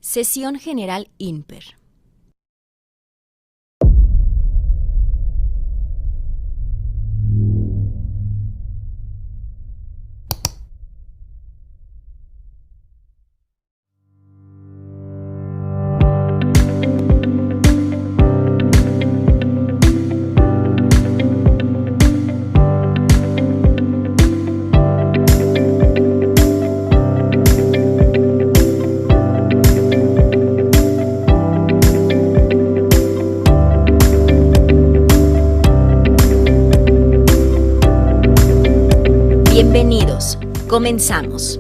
Sesión General INPER. Bienvenidos. Comenzamos.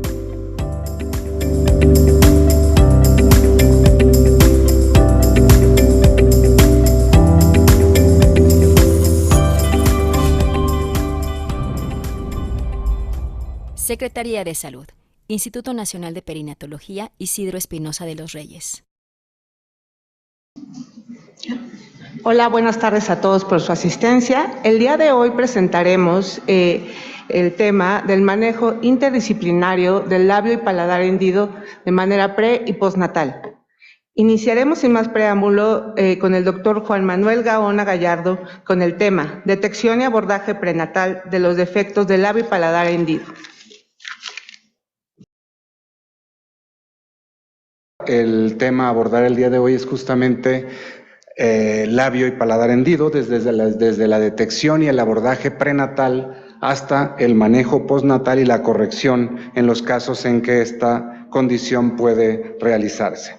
Secretaría de Salud, Instituto Nacional de Perinatología, Isidro Espinosa de los Reyes. Hola, buenas tardes a todos por su asistencia. El día de hoy presentaremos el tema del manejo interdisciplinario del labio y paladar hendido de manera pre- y postnatal. Iniciaremos sin más preámbulo con el doctor Juan Manuel Gaona Gallardo con el tema detección y abordaje prenatal de los defectos del labio y paladar hendido. El tema a abordar el día de hoy es justamente labio y paladar hendido, desde la detección y el abordaje prenatal hasta el manejo postnatal y la corrección en los casos en que esta condición puede realizarse.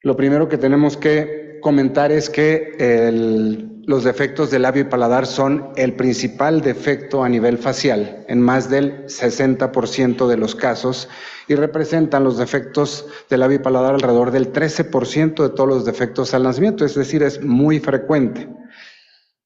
Lo primero que tenemos que comentar es que los defectos de labio y paladar son el principal defecto a nivel facial en más del 60% de los casos y representan los defectos de labio y paladar alrededor del 13% de todos los defectos al nacimiento, es decir, es muy frecuente.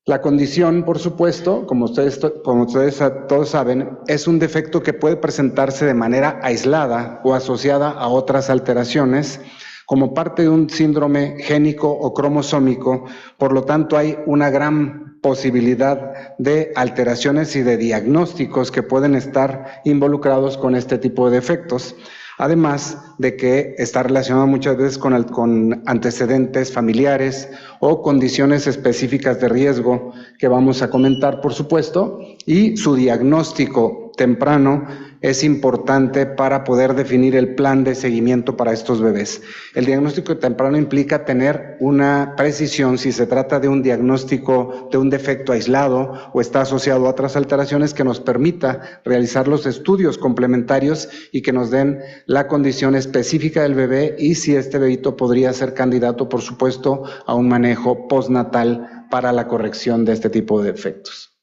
La condición, por supuesto, como ustedes todos saben, es un defecto que puede presentarse de manera aislada o asociada a otras alteraciones, como parte de un síndrome génico o cromosómico, por lo tanto hay una gran posibilidad de alteraciones y de diagnósticos que pueden estar involucrados con este tipo de defectos, además de que está relacionado muchas veces con antecedentes familiares o condiciones específicas de riesgo que vamos a comentar, por supuesto, y su diagnóstico temprano es importante para poder definir el plan de seguimiento para estos bebés. El diagnóstico temprano implica tener una precisión si se trata de un diagnóstico de un defecto aislado o está asociado a otras alteraciones que nos permita realizar los estudios complementarios y que nos den la condición específica del bebé y si este bebito podría ser candidato, por supuesto, a un manejo postnatal para la corrección de este tipo de defectos.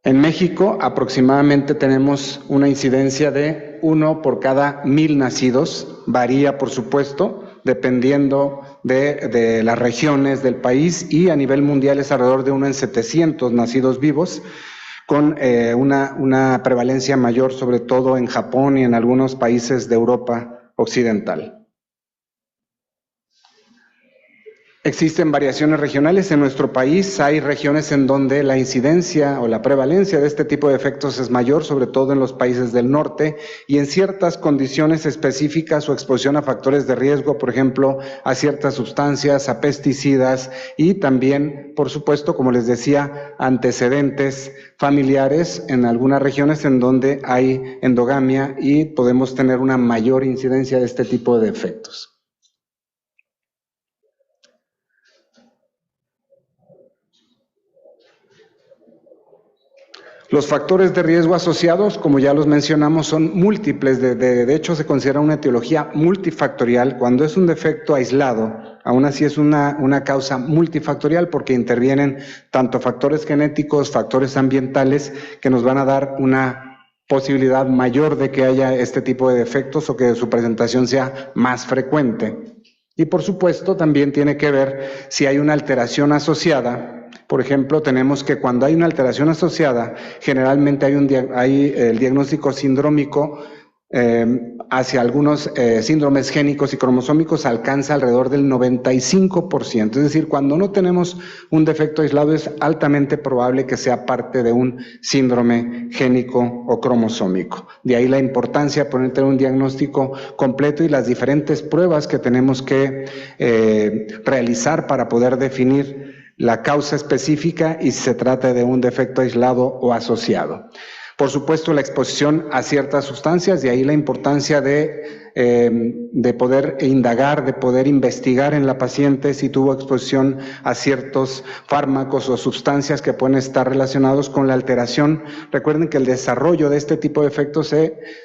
En México aproximadamente tenemos una incidencia de 1 por cada 1000 nacidos, varía por supuesto dependiendo de las regiones del país y a nivel mundial es alrededor de 1 en 700 nacidos vivos, con una prevalencia mayor sobre todo en Japón y en algunos países de Europa occidental. Existen variaciones regionales en nuestro país, hay regiones en donde la incidencia o la prevalencia de este tipo de defectos es mayor, sobre todo en los países del norte, y en ciertas condiciones específicas o exposición a factores de riesgo, por ejemplo, a ciertas sustancias, a pesticidas y también, por supuesto, como les decía, antecedentes familiares en algunas regiones en donde hay endogamia y podemos tener una mayor incidencia de este tipo de defectos. Los factores de riesgo asociados, como ya los mencionamos, son múltiples. De hecho, se considera una etiología multifactorial. Cuando es un defecto aislado, aún así es una causa multifactorial porque intervienen tanto factores genéticos, factores ambientales, que nos van a dar una posibilidad mayor de que haya este tipo de defectos o que su presentación sea más frecuente. Y por supuesto, también tiene que ver si hay una alteración asociada. Por ejemplo, tenemos que cuando hay una alteración asociada, generalmente hay el diagnóstico sindrómico hacia algunos síndromes génicos y cromosómicos alcanza alrededor del 95%. Es decir, cuando no tenemos un defecto aislado es altamente probable que sea parte de un síndrome génico o cromosómico. De ahí la importancia de poder tener un diagnóstico completo y las diferentes pruebas que tenemos que realizar para poder definir la causa específica y si se trata de un defecto aislado o asociado. Por supuesto, la exposición a ciertas sustancias, de ahí la importancia de poder indagar, de poder investigar en la paciente si tuvo exposición a ciertos fármacos o sustancias que pueden estar relacionados con la alteración. Recuerden que el desarrollo de este tipo de efectos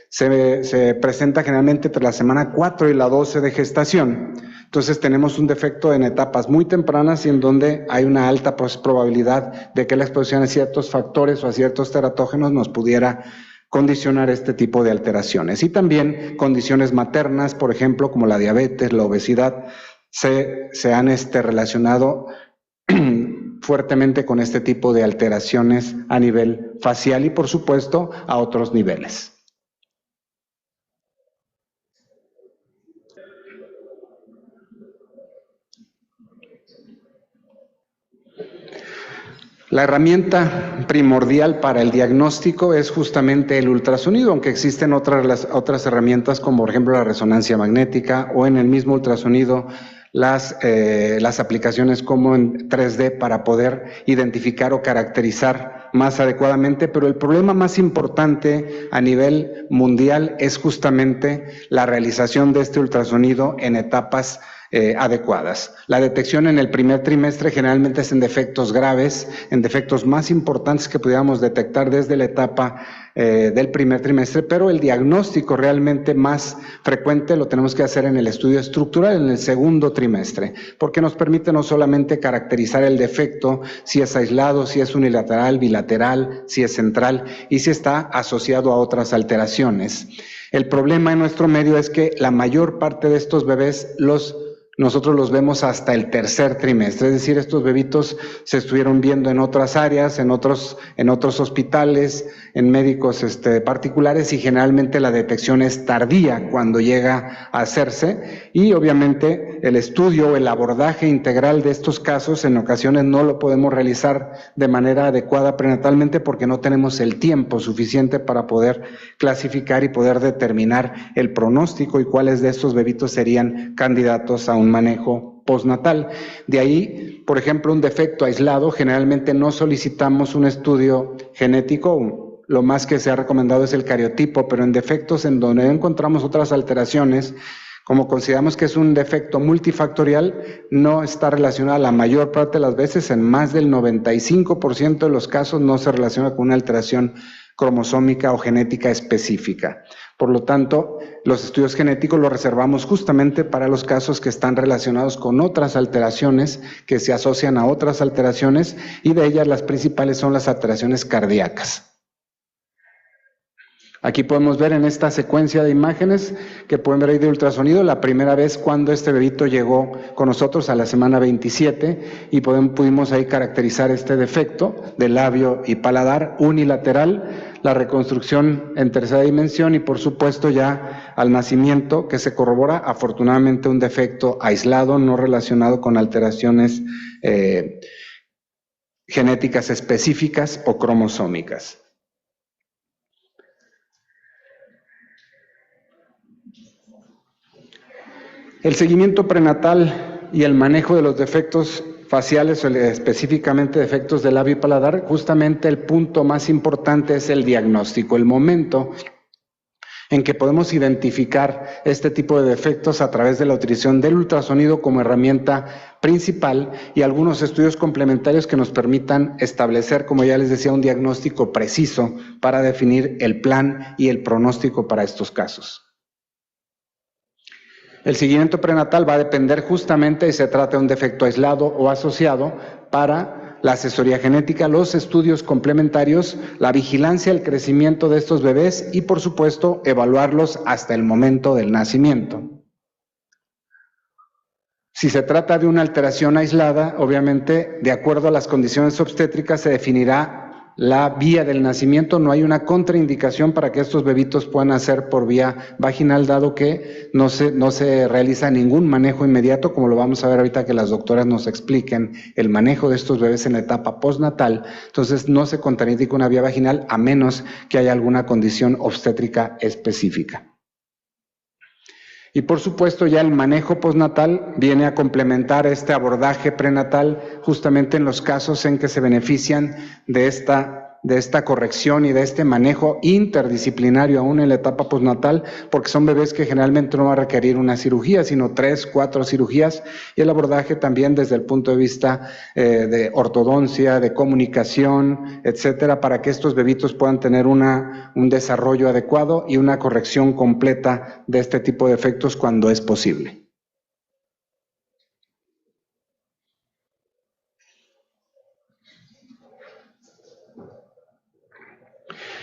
se presenta generalmente entre la semana 4 y la 12 de gestación. Entonces tenemos un defecto en etapas muy tempranas y en donde hay una alta probabilidad de que la exposición a ciertos factores o a ciertos teratógenos nos pudiera condicionar este tipo de alteraciones. Y también condiciones maternas, por ejemplo, como la diabetes, la obesidad, se han relacionado fuertemente con este tipo de alteraciones a nivel facial y, por supuesto, a otros niveles. La herramienta primordial para el diagnóstico es justamente el ultrasonido, aunque existen otras herramientas como por ejemplo la resonancia magnética o en el mismo ultrasonido las aplicaciones como en 3D para poder identificar o caracterizar más adecuadamente, pero el problema más importante a nivel mundial es justamente la realización de este ultrasonido en etapas adecuadas. La detección en el primer trimestre generalmente es en defectos graves, en defectos más importantes que pudiéramos detectar desde la etapa del primer trimestre, pero el diagnóstico realmente más frecuente lo tenemos que hacer en el estudio estructural, en el segundo trimestre, porque nos permite no solamente caracterizar el defecto, si es aislado, si es unilateral, bilateral, si es central y si está asociado a otras alteraciones. El problema en nuestro medio es que la mayor parte de estos bebés nosotros los vemos hasta el tercer trimestre, es decir, estos bebitos se estuvieron viendo en otras áreas, en otros hospitales, en médicos particulares y generalmente la detección es tardía cuando llega a hacerse y obviamente el estudio o el abordaje integral de estos casos en ocasiones no lo podemos realizar de manera adecuada prenatalmente porque no tenemos el tiempo suficiente para poder clasificar y poder determinar el pronóstico y cuáles de estos bebitos serían candidatos a un manejo postnatal. De ahí, por ejemplo, un defecto aislado, generalmente no solicitamos un estudio genético, lo más que se ha recomendado es el cariotipo, pero en defectos en donde encontramos otras alteraciones, como consideramos que es un defecto multifactorial, no está relacionado la mayor parte de las veces, en más del 95% de los casos no se relaciona con una alteración cromosómica o genética específica. Por lo tanto, los estudios genéticos los reservamos justamente para los casos que están relacionados con otras alteraciones, que se asocian a otras alteraciones, y de ellas las principales son las alteraciones cardíacas. Aquí podemos ver en esta secuencia de imágenes que pueden ver ahí de ultrasonido la primera vez cuando este bebito llegó con nosotros a la semana 27 y pudimos ahí caracterizar este defecto de labio y paladar unilateral, la reconstrucción en tercera dimensión y por supuesto ya al nacimiento que se corrobora afortunadamente un defecto aislado no relacionado con alteraciones genéticas específicas o cromosómicas. El seguimiento prenatal y el manejo de los defectos faciales, o específicamente defectos de labio y paladar, justamente el punto más importante es el diagnóstico, el momento en que podemos identificar este tipo de defectos a través de la utilización del ultrasonido como herramienta principal y algunos estudios complementarios que nos permitan establecer, como ya les decía, un diagnóstico preciso para definir el plan y el pronóstico para estos casos. El seguimiento prenatal va a depender justamente si se trata de un defecto aislado o asociado para la asesoría genética, los estudios complementarios, la vigilancia del crecimiento de estos bebés y, por supuesto, evaluarlos hasta el momento del nacimiento. Si se trata de una alteración aislada, obviamente, de acuerdo a las condiciones obstétricas, se definirá la vía del nacimiento, no hay una contraindicación para que estos bebitos puedan nacer por vía vaginal, dado que no se realiza ningún manejo inmediato, como lo vamos a ver ahorita que las doctoras nos expliquen el manejo de estos bebés en la etapa postnatal. Entonces no se contraindica una vía vaginal a menos que haya alguna condición obstétrica específica. Y por supuesto ya el manejo postnatal viene a complementar este abordaje prenatal justamente en los casos en que se benefician de esta corrección y de este manejo interdisciplinario aún en la etapa postnatal, porque son bebés que generalmente no van a requerir una cirugía, sino 3, 4 cirugías, y el abordaje también desde el punto de vista de ortodoncia, de comunicación, etcétera, para que estos bebitos puedan tener un desarrollo adecuado y una corrección completa de este tipo de efectos cuando es posible.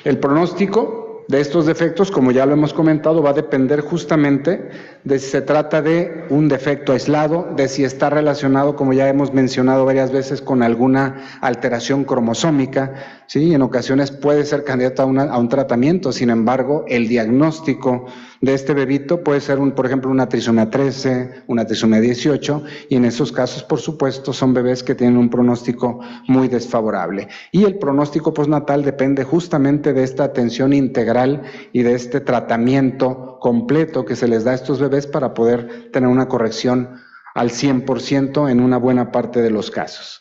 El pronóstico de estos defectos, como ya lo hemos comentado, va a depender justamente de si se trata de un defecto aislado, de si está relacionado, como ya hemos mencionado varias veces, con alguna alteración cromosómica, ¿sí? En ocasiones puede ser candidato a un tratamiento, sin embargo, el diagnóstico de este bebito puede ser, por ejemplo, una trisomía 13, una trisomía 18, y en esos casos, por supuesto, son bebés que tienen un pronóstico muy desfavorable. Y el pronóstico postnatal depende justamente de esta atención integral y de este tratamiento completo que se les da a estos bebés para poder tener una corrección al 100% en una buena parte de los casos.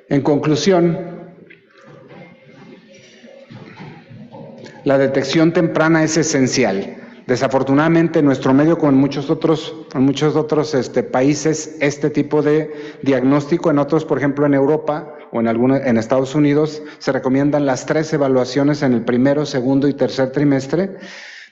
En conclusión, la detección temprana es esencial. Desafortunadamente en nuestro medio, como en muchos otros países, este tipo de diagnóstico, en otros, por ejemplo en Europa o en Estados Unidos, se recomiendan las 3 evaluaciones en el primero, segundo y tercer trimestre,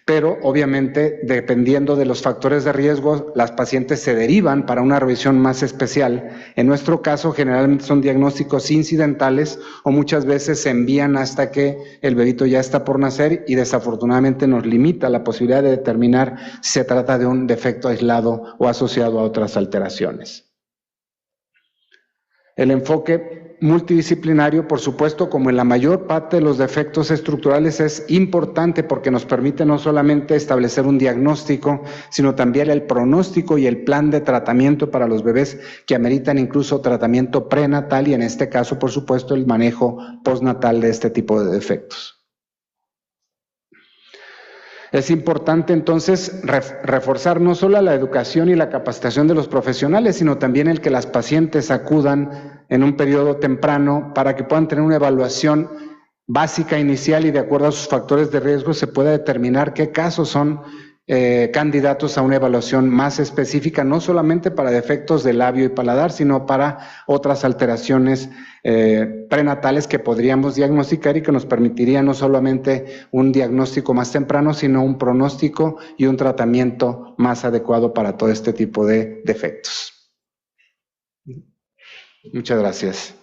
pero obviamente dependiendo de los factores de riesgo, las pacientes se derivan para una revisión más especial. En nuestro caso, generalmente son diagnósticos incidentales o muchas veces se envían hasta que el bebito ya está por nacer y desafortunadamente nos limita la posibilidad de determinar si se trata de un defecto aislado o asociado a otras alteraciones. El enfoque multidisciplinario, por supuesto, como en la mayor parte de los defectos estructurales, es importante porque nos permite no solamente establecer un diagnóstico, sino también el pronóstico y el plan de tratamiento para los bebés que ameritan incluso tratamiento prenatal y en este caso, por supuesto, el manejo postnatal de este tipo de defectos. Es importante entonces reforzar no solo la educación y la capacitación de los profesionales, sino también el que las pacientes acudan en un periodo temprano para que puedan tener una evaluación básica inicial y de acuerdo a sus factores de riesgo se pueda determinar qué casos son candidatos a una evaluación más específica, no solamente para defectos de labio y paladar, sino para otras alteraciones prenatales que podríamos diagnosticar y que nos permitiría no solamente un diagnóstico más temprano, sino un pronóstico y un tratamiento más adecuado para todo este tipo de defectos. Muchas gracias.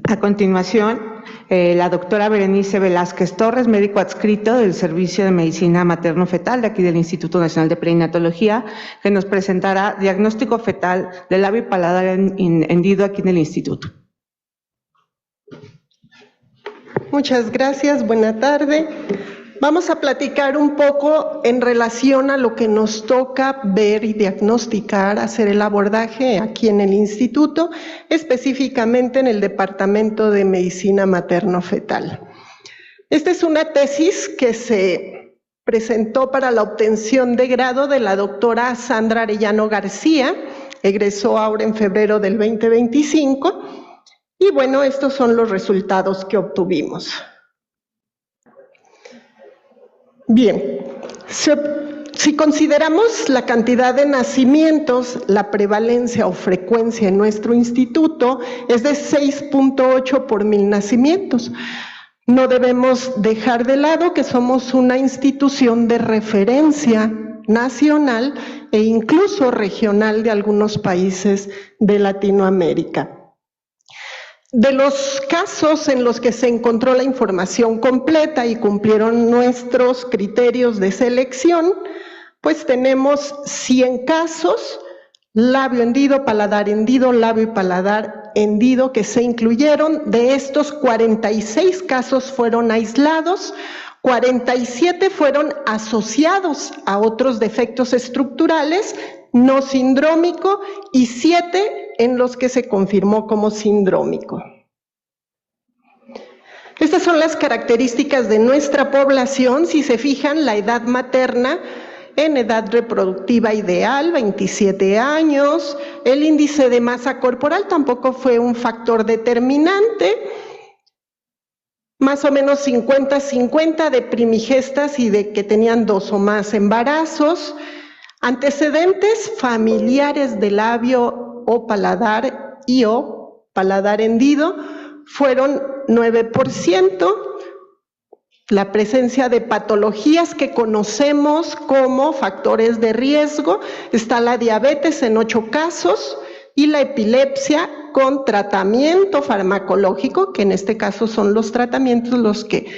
A continuación, la doctora Berenice Velázquez Torres, médico adscrito del Servicio de Medicina Materno-Fetal de aquí del Instituto Nacional de Perinatología, que nos presentará diagnóstico fetal del labio y paladar hendido aquí en el instituto. Muchas gracias, buena tarde. Vamos a platicar un poco en relación a lo que nos toca ver y diagnosticar, hacer el abordaje aquí en el instituto, específicamente en el Departamento de Medicina Materno-Fetal. Esta es una tesis que se presentó para la obtención de grado de la doctora Sandra Arellano García, egresó ahora en febrero del 2025, y bueno, estos son los resultados que obtuvimos. Bien, si consideramos la cantidad de nacimientos, la prevalencia o frecuencia en nuestro instituto es de 6.8 por 1000 nacimientos. No debemos dejar de lado que somos una institución de referencia nacional e incluso regional de algunos países de Latinoamérica. De los casos en los que se encontró la información completa y cumplieron nuestros criterios de selección, pues tenemos 100 casos, labio hendido, paladar hendido, labio y paladar hendido que se incluyeron. De estos, 46 casos fueron aislados, 47 fueron asociados a otros defectos estructurales, no sindrómico, y 7 en los que se confirmó como sindrómico. Estas son las características de nuestra población. Si se fijan, la edad materna en edad reproductiva ideal, 27 años, el índice de masa corporal tampoco fue un factor determinante, más o menos 50-50 de primigestas y de que tenían 2 o más embarazos, antecedentes familiares de labio o paladar y o paladar hendido fueron 9%, la presencia de patologías que conocemos como factores de riesgo, está la diabetes en 8 casos y la epilepsia con tratamiento farmacológico, que en este caso son los tratamientos los que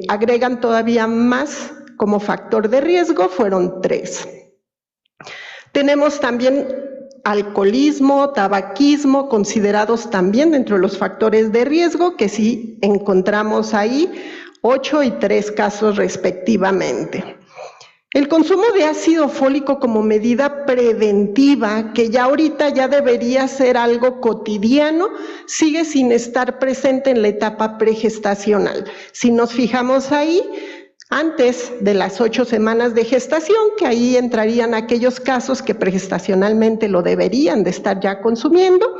agregan todavía más como factor de riesgo, fueron 3. Tenemos también alcoholismo, tabaquismo, considerados también dentro de los factores de riesgo, que sí encontramos ahí 8 y 3 casos respectivamente. El consumo de ácido fólico como medida preventiva, que ya ahorita ya debería ser algo cotidiano, sigue sin estar presente en la etapa pregestacional. Si nos fijamos ahí, antes de las 8 semanas de gestación, que ahí entrarían aquellos casos que pregestacionalmente lo deberían de estar ya consumiendo,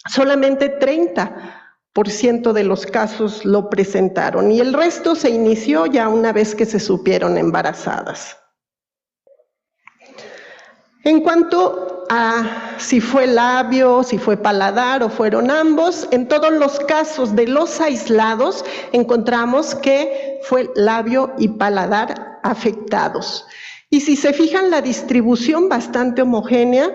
solamente 30% de los casos lo presentaron y el resto se inició ya una vez que se supieron embarazadas. En cuanto a si fue labio, si fue paladar o fueron ambos, en todos los casos de los aislados encontramos que fue labio y paladar afectados. Y si se fijan, la distribución bastante homogénea,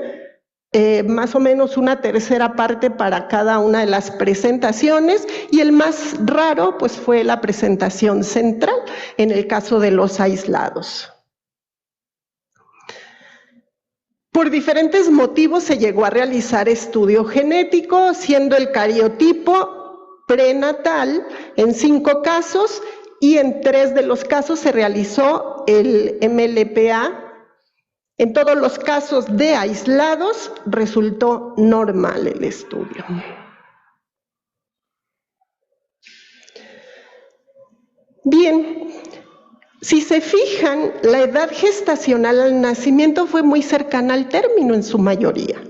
más o menos una tercera parte para cada una de las presentaciones, y el más raro pues fue la presentación central en el caso de los aislados. Por diferentes motivos se llegó a realizar estudio genético, siendo el cariotipo prenatal en 5 casos y en 3 de los casos se realizó el MLPA. En todos los casos de aislados resultó normal el estudio. Bien, si se fijan, la edad gestacional al nacimiento fue muy cercana al término en su mayoría.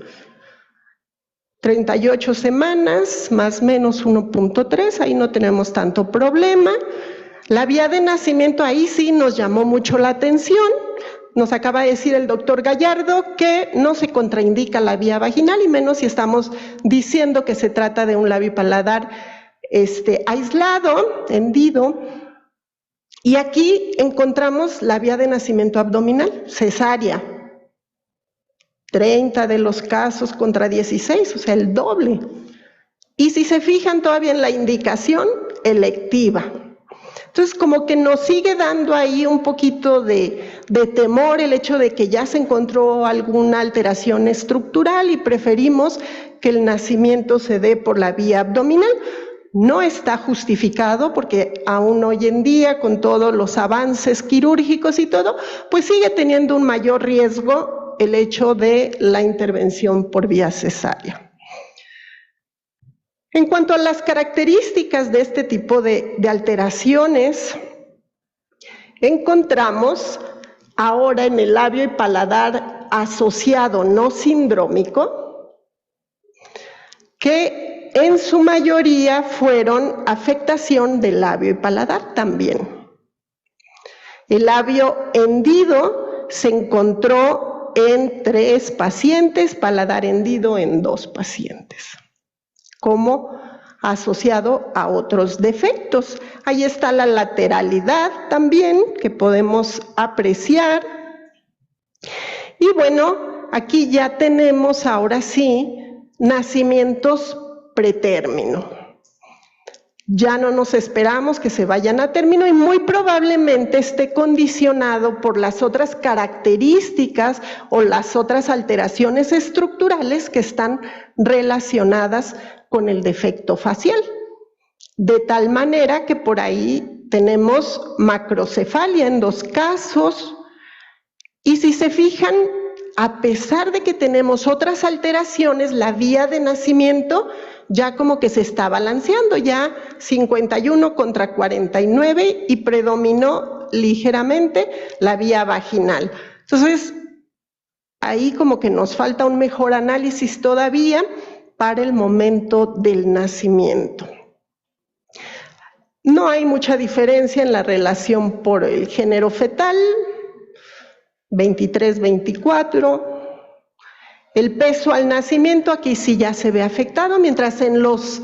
38 semanas, más o menos 1.3, ahí no tenemos tanto problema. La vía de nacimiento ahí sí nos llamó mucho la atención. Nos acaba de decir el doctor Gallardo que no se contraindica la vía vaginal, y menos si estamos diciendo que se trata de un labio y paladar aislado, hendido. Y aquí encontramos la vía de nacimiento abdominal, cesárea. 30 de los casos contra 16, o sea, el doble. Y si se fijan todavía en la indicación, electiva. Entonces, como que nos sigue dando ahí un poquito de temor el hecho de que ya se encontró alguna alteración estructural y preferimos que el nacimiento se dé por la vía abdominal. No está justificado porque aún hoy en día, con todos los avances quirúrgicos y todo, pues sigue teniendo un mayor riesgo el hecho de la intervención por vía cesárea. En cuanto a las características de este tipo de alteraciones, encontramos ahora en el labio y paladar asociado no sindrómico, que en su mayoría fueron afectación del labio y paladar también. El labio hendido se encontró en 3 pacientes, paladar hendido en 2 pacientes, como asociado a otros defectos. Ahí está la lateralidad también, que podemos apreciar. Y bueno, aquí ya tenemos ahora sí nacimientos pretérmino. Ya no nos esperamos que se vayan a término y muy probablemente esté condicionado por las otras características o las otras alteraciones estructurales que están relacionadas con el defecto facial. De tal manera que por ahí tenemos macrocefalia en 2 casos y si se fijan, a pesar de que tenemos otras alteraciones, la vía de nacimiento ya como que se está balanceando, ya 51 contra 49 y predominó ligeramente la vía vaginal. Entonces, ahí como que nos falta un mejor análisis todavía para el momento del nacimiento. No hay mucha diferencia en la relación por el género fetal, 23-24. El peso al nacimiento aquí sí ya se ve afectado, mientras en los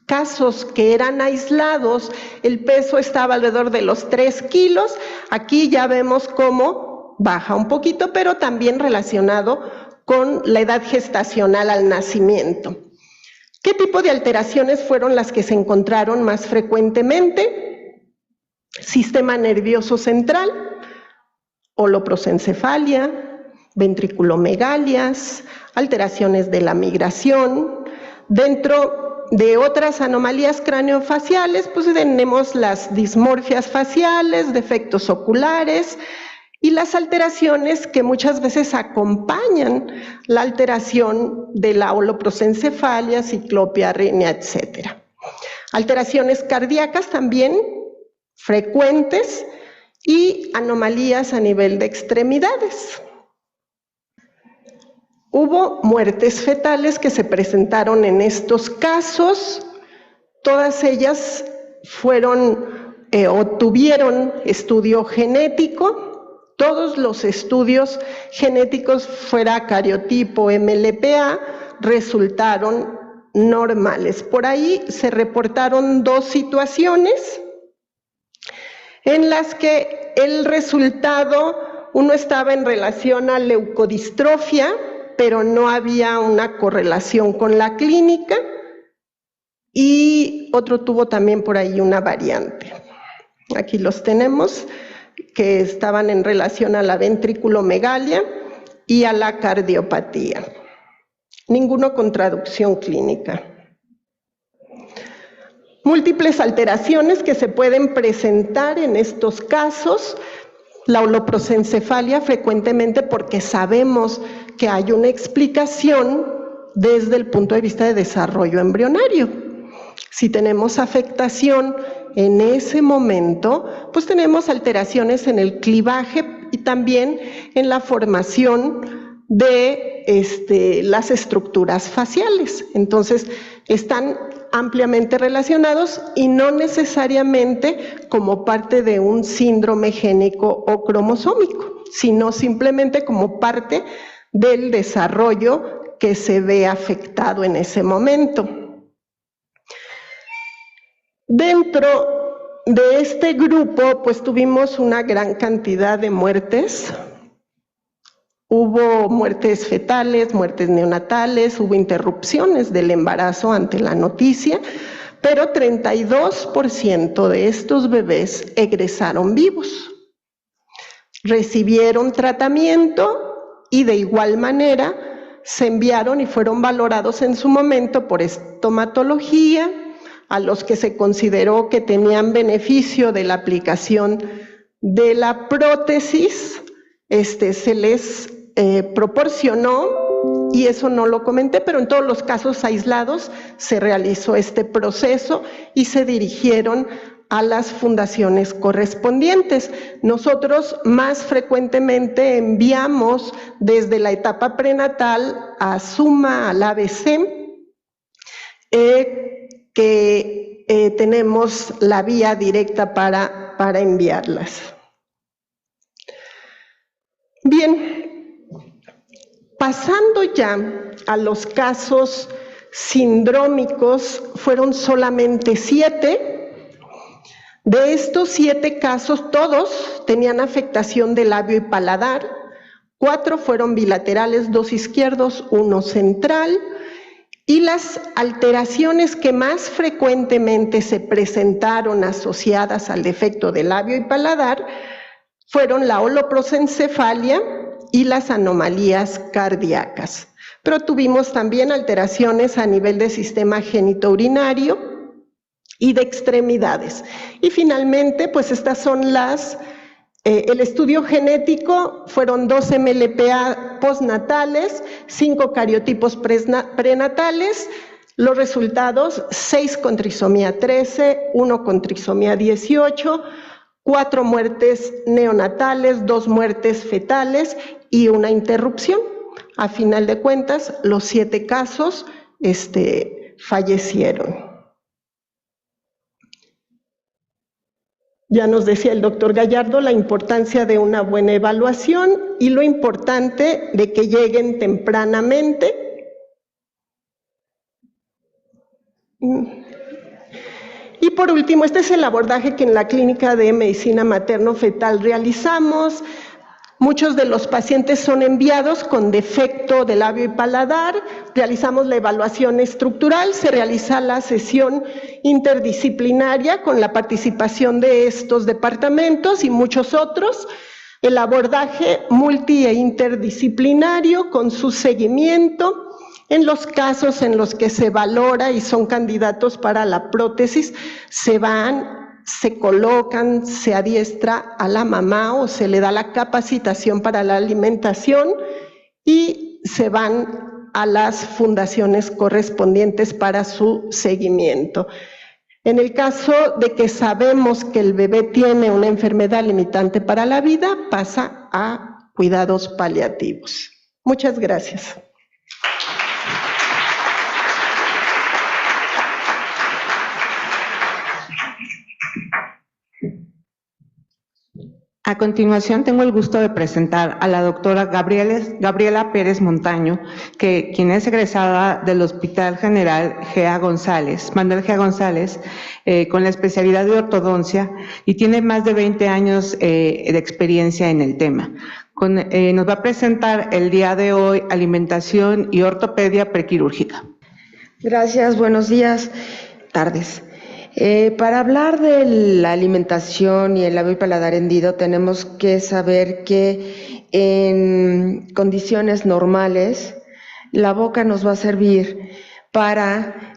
casos que eran aislados el peso estaba alrededor de los 3 kilos, aquí ya vemos cómo baja un poquito, pero también relacionado con la edad gestacional al nacimiento. ¿Qué tipo de alteraciones fueron las que se encontraron más frecuentemente? Sistema nervioso central, holoprosencefalia, ventriculomegalias, alteraciones de la migración. Dentro de otras anomalías craneofaciales, pues tenemos las dismorfias faciales, defectos oculares y las alteraciones que muchas veces acompañan la alteración de la holoprosencefalia, ciclopia, rinea, etc. Alteraciones cardíacas también frecuentes y anomalías a nivel de extremidades. Hubo muertes fetales que se presentaron en estos casos, todas ellas fueron o tuvieron estudio genético. Todos los estudios genéticos, fuera cariotipo, MLPA, resultaron normales. Por ahí se reportaron 2 situaciones en las que el resultado, uno estaba en relación a leucodistrofia, pero no había una correlación con la clínica, y otro tuvo también por ahí una variante. Aquí los tenemos, que estaban en relación a la ventriculomegalia y a la cardiopatía. Ninguno con traducción clínica. Múltiples alteraciones que se pueden presentar en estos casos. La holoprosencefalia frecuentemente porque sabemos que hay una explicación desde el punto de vista de desarrollo embrionario. Si tenemos afectación en ese momento, pues tenemos alteraciones en el clivaje y también en la formación de las estructuras faciales. Entonces, están ampliamente relacionados y no necesariamente como parte de un síndrome génico o cromosómico, sino simplemente como parte del desarrollo que se ve afectado en ese momento. Dentro de este grupo, pues tuvimos una gran cantidad de muertes. Hubo muertes fetales, muertes neonatales, hubo interrupciones del embarazo ante la noticia, pero 32% de estos bebés egresaron vivos. Recibieron tratamiento y de igual manera se enviaron y fueron valorados en su momento por estomatología, a los que se consideró que tenían beneficio de la aplicación de la prótesis, se les proporcionó, y eso no lo comenté, pero en todos los casos aislados se realizó este proceso y se dirigieron a las fundaciones correspondientes. Nosotros más frecuentemente enviamos desde la etapa prenatal a SUMA, al ABC, que tenemos la vía directa para enviarlas. Bien, pasando ya a los casos sindrómicos, fueron solamente 7. De estos 7 casos, todos tenían afectación del labio y paladar. 4 fueron bilaterales, 2 izquierdos, 1 central. Y las alteraciones que más frecuentemente se presentaron asociadas al defecto de labio y paladar fueron la holoprosencefalia y las anomalías cardíacas. Pero tuvimos también alteraciones a nivel del sistema genitourinario y de extremidades. Y finalmente, pues estas son el estudio genético, fueron 2 MLPA postnatales, 5 cariotipos prenatales, los resultados, 6 con trisomía 13, 1 con trisomía 18, 4 muertes neonatales, 2 muertes fetales y una interrupción. A final de cuentas, los 7 casos fallecieron. Ya nos decía el doctor Gallardo la importancia de una buena evaluación y lo importante de que lleguen tempranamente. Y por último, este es el abordaje que en la clínica de medicina materno-fetal realizamos. Muchos de los pacientes son enviados con defecto de labio y paladar, realizamos la evaluación estructural, se realiza la sesión interdisciplinaria con la participación de estos departamentos y muchos otros, el abordaje multi e interdisciplinario con su seguimiento. En los casos en los que se valora y son candidatos para la prótesis, se colocan, se adiestra a la mamá o se le da la capacitación para la alimentación y se van a las fundaciones correspondientes para su seguimiento. En el caso de que sabemos que el bebé tiene una enfermedad limitante para la vida, pasa a cuidados paliativos. Muchas gracias. A continuación, tengo el gusto de presentar a la doctora Gabriela Pérez Montaño, quien es egresada del Hospital General Manuel G. González, con la especialidad de ortodoncia y tiene más de 20 años de experiencia en el tema. Nos va a presentar el día de hoy alimentación y ortopedia prequirúrgica. Gracias, buenos días, tardes. Para hablar de la alimentación y el labio y paladar hendido, tenemos que saber que en condiciones normales la boca nos va a servir para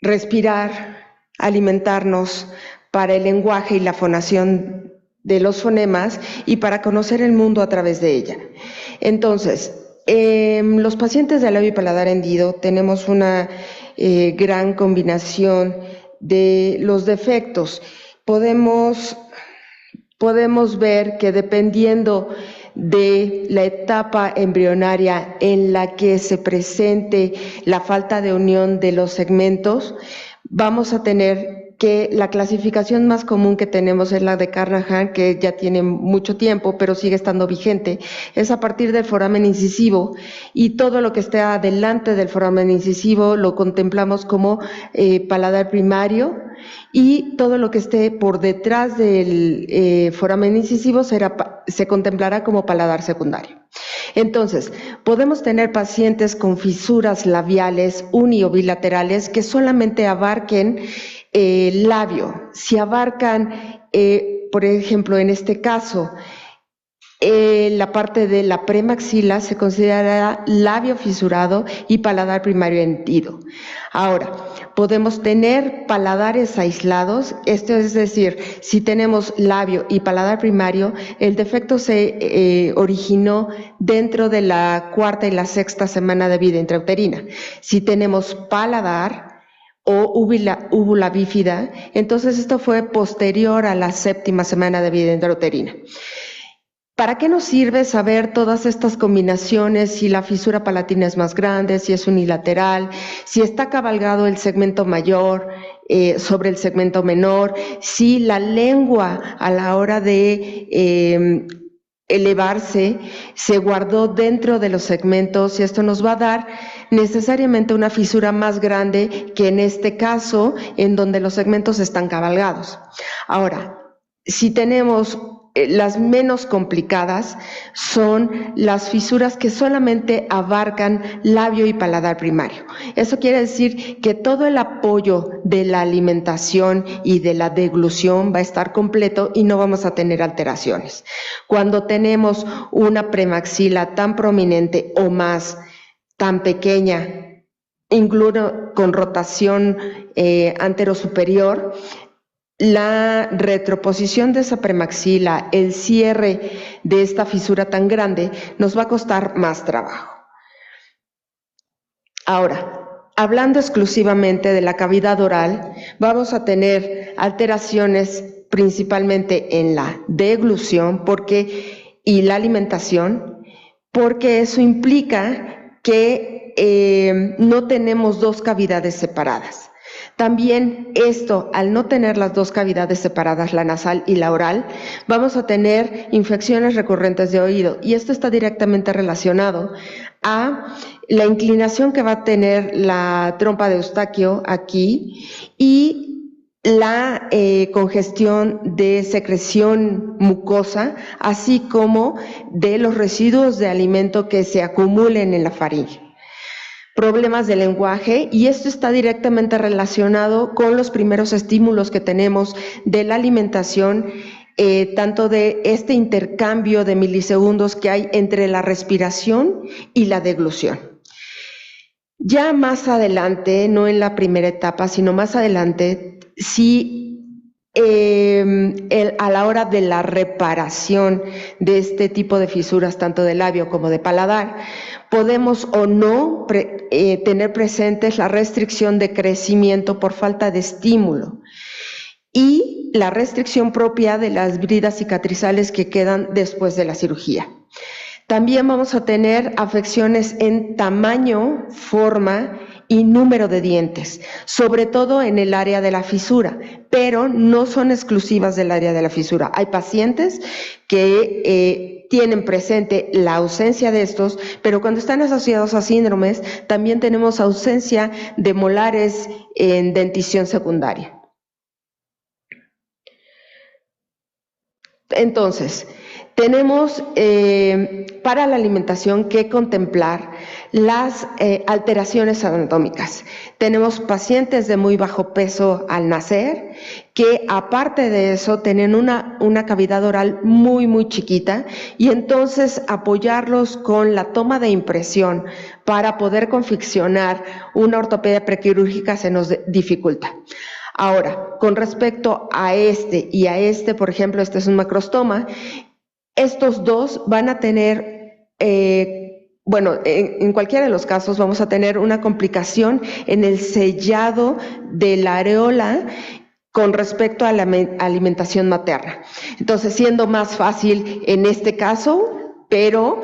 respirar, alimentarnos, para el lenguaje y la fonación de los fonemas y para conocer el mundo a través de ella. Entonces, los pacientes de labio y paladar hendido tenemos una gran combinación de los defectos. Podemos ver que dependiendo de la etapa embrionaria en la que se presente la falta de unión de los segmentos, vamos a tener que la clasificación más común que tenemos es la de Carnahan, que ya tiene mucho tiempo, pero sigue estando vigente. Es a partir del foramen incisivo y todo lo que esté adelante del foramen incisivo lo contemplamos como paladar primario y todo lo que esté por detrás del foramen incisivo se contemplará como paladar secundario. Entonces, podemos tener pacientes con fisuras labiales uni o bilaterales que solamente abarquen el labio. Si abarcan, por ejemplo, en este caso, la parte de la premaxila, se considerará labio fisurado y paladar primario hendido. Ahora, podemos tener paladares aislados, esto es decir, si tenemos labio y paladar primario, el defecto se originó dentro de la 4ª y la 6ª semana de vida intrauterina. Si tenemos paladar o úvula bífida, entonces esto fue posterior a la 7ª semana de vida intrauterina. ¿Para qué nos sirve saber todas estas combinaciones? Si la fisura palatina es más grande, si es unilateral, si está cabalgado el segmento mayor sobre el segmento menor, si la lengua a la hora de elevarse se guardó dentro de los segmentos, y esto nos va a dar necesariamente una fisura más grande que en este caso en donde los segmentos están cabalgados. Ahora, si tenemos las menos complicadas son las fisuras que solamente abarcan labio y paladar primario. Eso quiere decir que todo el apoyo de la alimentación y de la deglución va a estar completo y no vamos a tener alteraciones. Cuando tenemos una premaxila tan prominente o más, tan pequeña, incluso con rotación anterosuperior, la retroposición de esa premaxila, el cierre de esta fisura tan grande, nos va a costar más trabajo. Ahora, hablando exclusivamente de la cavidad oral, vamos a tener alteraciones principalmente en la deglución y la alimentación, porque eso implica que no tenemos dos cavidades separadas. También esto, al no tener las dos cavidades separadas, la nasal y la oral, vamos a tener infecciones recurrentes de oído, y esto está directamente relacionado a la inclinación que va a tener la trompa de Eustaquio aquí y la congestión de secreción mucosa, así como de los residuos de alimento que se acumulen en la faringe. Problemas de lenguaje, y esto está directamente relacionado con los primeros estímulos que tenemos de la alimentación, tanto de este intercambio de milisegundos que hay entre la respiración y la deglución. Ya más adelante, no en la primera etapa, sino más adelante, a la hora de la reparación de este tipo de fisuras, tanto de labio como de paladar, podemos o no tener presentes la restricción de crecimiento por falta de estímulo y la restricción propia de las bridas cicatrizales que quedan después de la cirugía. También vamos a tener afecciones en tamaño, forma y número de dientes, sobre todo en el área de la fisura, pero no son exclusivas del área de la fisura. Hay pacientes que tienen presente la ausencia de estos, pero cuando están asociados a síndromes, también tenemos ausencia de molares en dentición secundaria. Entonces, tenemos para la alimentación que contemplar las alteraciones anatómicas. Tenemos pacientes de muy bajo peso al nacer que, aparte de eso, tienen una cavidad oral muy, muy chiquita, y entonces apoyarlos con la toma de impresión para poder confeccionar una ortopedia prequirúrgica se nos dificulta. Ahora, con respecto a este y a este, por ejemplo, este es un macrostoma. Estos dos van a tener, en cualquiera de los casos vamos a tener una complicación en el sellado de la areola con respecto a la alimentación materna. Entonces, siendo más fácil en este caso, pero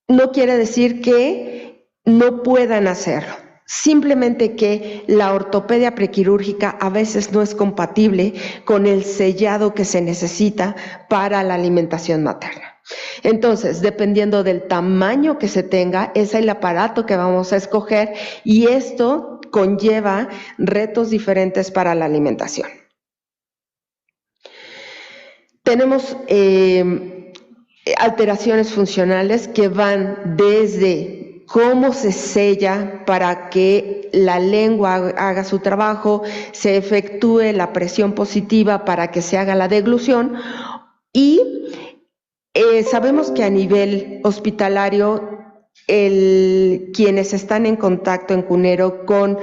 no quiere decir que no puedan hacerlo. Simplemente que la ortopedia prequirúrgica a veces no es compatible con el sellado que se necesita para la alimentación materna. Entonces, dependiendo del tamaño que se tenga, es el aparato que vamos a escoger, y esto conlleva retos diferentes para la alimentación. Tenemos alteraciones funcionales que van desde cómo se sella para que la lengua haga su trabajo, se efectúe la presión positiva para que se haga la deglución, y sabemos que a nivel hospitalario quienes están en contacto en Cunero con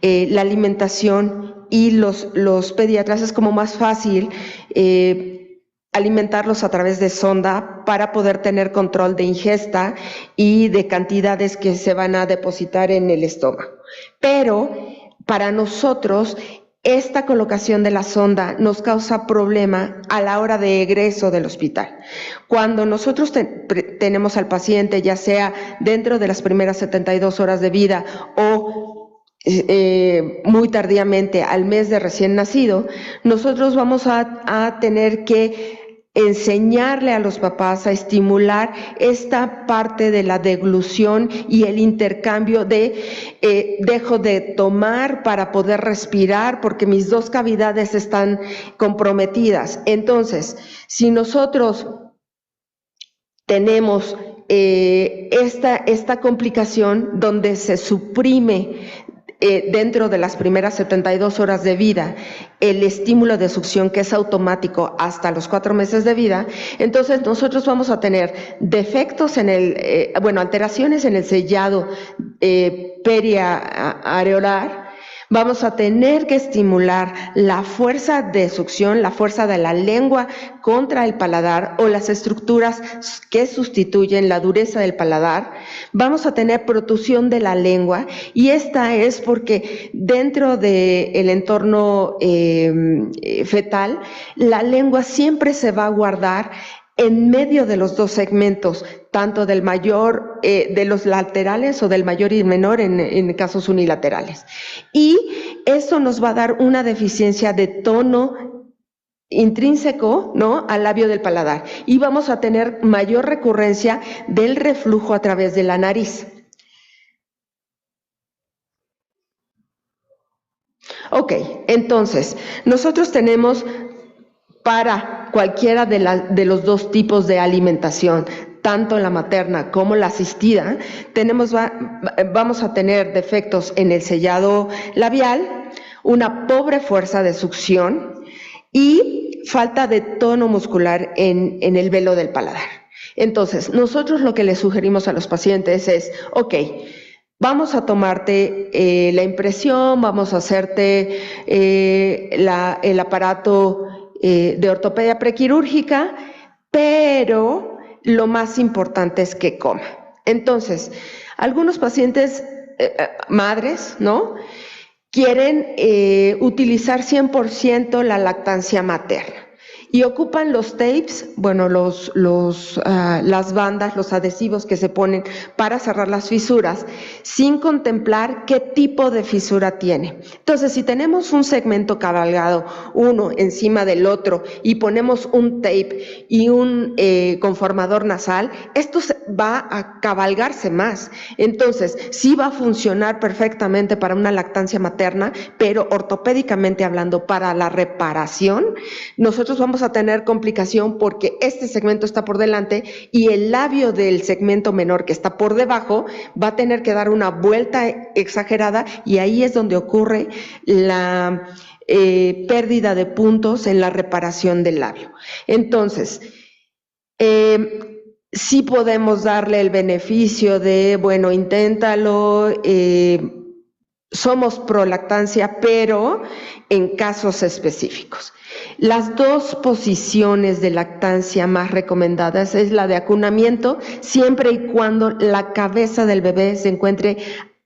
la alimentación y los pediatras es como más fácil alimentarlos a través de sonda para poder tener control de ingesta y de cantidades que se van a depositar en el estómago. Pero para nosotros esta colocación de la sonda nos causa problema a la hora de egreso del hospital. Cuando nosotros tenemos al paciente, ya sea dentro de las primeras 72 horas de vida o muy tardíamente al mes de recién nacido, nosotros vamos a tener que enseñarle a los papás a estimular esta parte de la deglución y el intercambio de dejo de tomar para poder respirar porque mis dos cavidades están comprometidas. Entonces, si nosotros tenemos esta complicación donde se suprime dentro de las primeras 72 horas de vida el estímulo de succión, que es automático hasta los 4 meses de vida, entonces nosotros vamos a tener defectos en alteraciones en el sellado periareolar. Vamos a tener que estimular la fuerza de succión, la fuerza de la lengua contra el paladar o las estructuras que sustituyen la dureza del paladar. Vamos a tener protusión de la lengua, y esta es porque dentro del entorno fetal, la lengua siempre se va a guardar en medio de los dos segmentos, tanto del mayor, de los laterales o del mayor y menor en casos unilaterales. Y eso nos va a dar una deficiencia de tono intrínseco, ¿no?, al labio del paladar. Y vamos a tener mayor recurrencia del reflujo a través de la nariz. Ok, entonces, nosotros tenemos para cualquiera de los dos tipos de alimentación, tanto la materna como la asistida, vamos a tener defectos en el sellado labial, una pobre fuerza de succión y falta de tono muscular en el velo del paladar. Entonces, nosotros lo que le sugerimos a los pacientes es, ok, vamos a tomarte la impresión, vamos a hacerte el aparato de ortopedia prequirúrgica, pero lo más importante es que coma. Entonces, algunos pacientes, madres, ¿no?, quieren utilizar 100% la lactancia materna y ocupan los tapes, bueno, las bandas, los adhesivos que se ponen para cerrar las fisuras, sin contemplar qué tipo de fisura tiene. Entonces, si tenemos un segmento cabalgado, uno encima del otro, y ponemos un tape y un conformador nasal, esto va a cabalgarse más. Entonces, sí va a funcionar perfectamente para una lactancia materna, pero ortopédicamente hablando, para la reparación, nosotros vamos a tener complicación porque este segmento está por delante y el labio del segmento menor que está por debajo va a tener que dar una vuelta exagerada, y ahí es donde ocurre la pérdida de puntos en la reparación del labio. Entonces, sí podemos darle el beneficio de, bueno, inténtalo, somos pro lactancia, pero en casos específicos. Las dos posiciones de lactancia más recomendadas es la de acunamiento, siempre y cuando la cabeza del bebé se encuentre